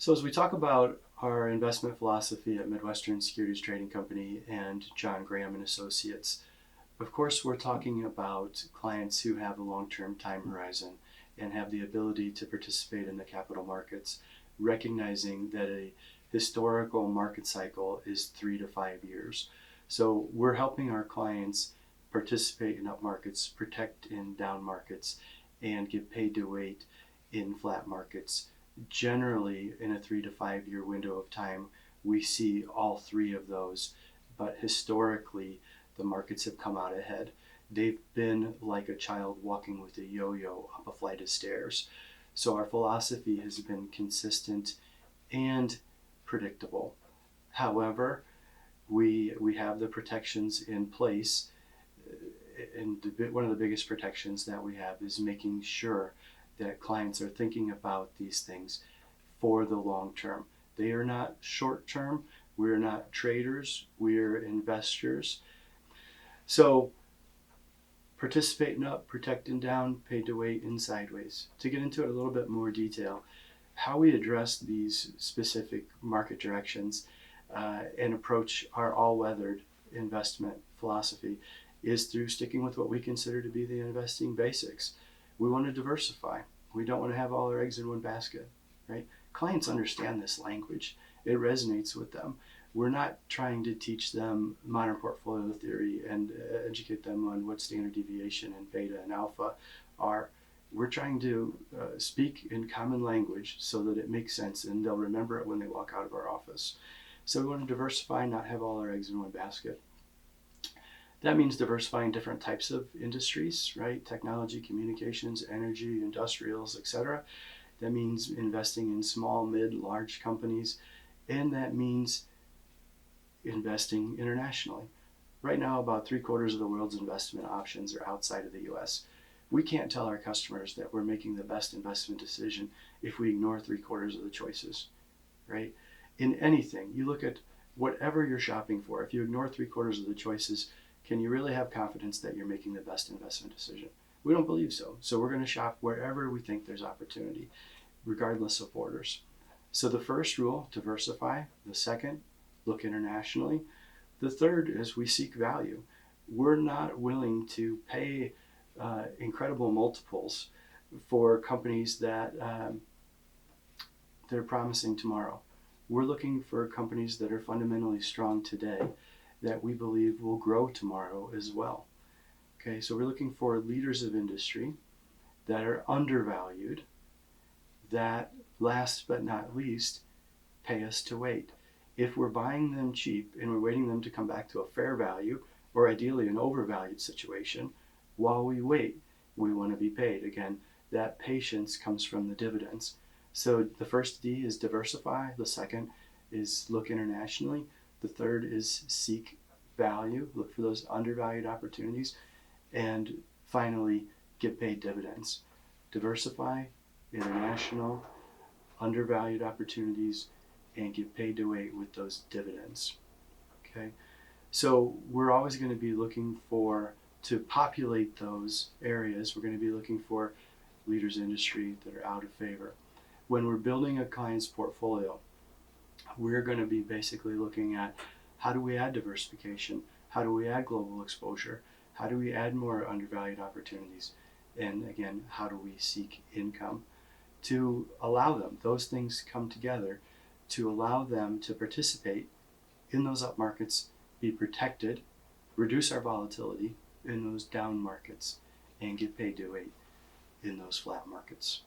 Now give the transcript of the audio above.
So as we talk about our investment philosophy at Midwestern Securities Trading Company and John Graham and Associates, of course we're talking about clients who have a long-term time horizon and have the ability to participate in the capital markets, recognizing that a historical market cycle is 3 to 5 years. So we're helping our clients participate in up markets, protect in down markets, and get paid to wait in flat markets. Generally, in a 3 to 5 year window of time, we see all three of those, but historically, the markets have come out ahead. They've been like a child walking with a yo-yo up a flight of stairs. So our philosophy has been consistent and predictable. However, we have the protections in place, and one of the biggest protections that we have is making sure that clients are thinking about these things for the long term. They are not short term. We're not traders. We're investors. So participating up, protecting down, paid to wait, and sideways. To get into it a little bit more detail, how we address these specific market directions and approach our all-weathered investment philosophy is through sticking with what we consider to be the investing basics. We want to diversify. We don't want to have all our eggs in one basket, right? Clients understand this language. It resonates with them. We're not trying to teach them modern portfolio theory and educate them on what standard deviation and beta and alpha are. We're trying to speak in common language so that it makes sense and they'll remember it when they walk out of our office. So we want to diversify, not have all our eggs in one basket. That means diversifying different types of industries, right? Technology, communications, energy, industrials, etc. That means investing in small, mid, large companies. And that means investing internationally. Right now, about 3/4 of the world's investment options are outside of the US. We can't tell our customers that we're making the best investment decision if we ignore 3/4 of the choices, right? In anything, you look at whatever you're shopping for, if you ignore 3/4 of the choices, can you really have confidence that you're making the best investment decision? We don't believe so. So we're going to shop wherever we think there's opportunity, regardless of borders. So the first rule, diversify. The second, look internationally. The third is we seek value. We're not willing to pay incredible multiples for companies that they're promising tomorrow. We're looking for companies that are fundamentally strong today that we believe will grow tomorrow as well. Okay, so we're looking for leaders of industry that are undervalued, that last but not least, pay us to wait. If we're buying them cheap and we're waiting them to come back to a fair value, or ideally an overvalued situation, while we wait, we want to be paid. Again, that patience comes from the dividends. So the first D is diversify. The second is look internationally. The third is seek value, look for those undervalued opportunities. And finally, get paid dividends. Diversify, international, undervalued opportunities, and get paid to wait with those dividends. Okay, so we're always going to be looking to populate those areas. We're going to be looking for leaders in industry that are out of favor. When we're building a client's portfolio, we're going to be basically looking at how do we add diversification, how do we add global exposure, how do we add more undervalued opportunities, and again, how do we seek income to allow them, those things come together to allow them to participate in those up markets, be protected, reduce our volatility in those down markets, and get paid to wait in those flat markets.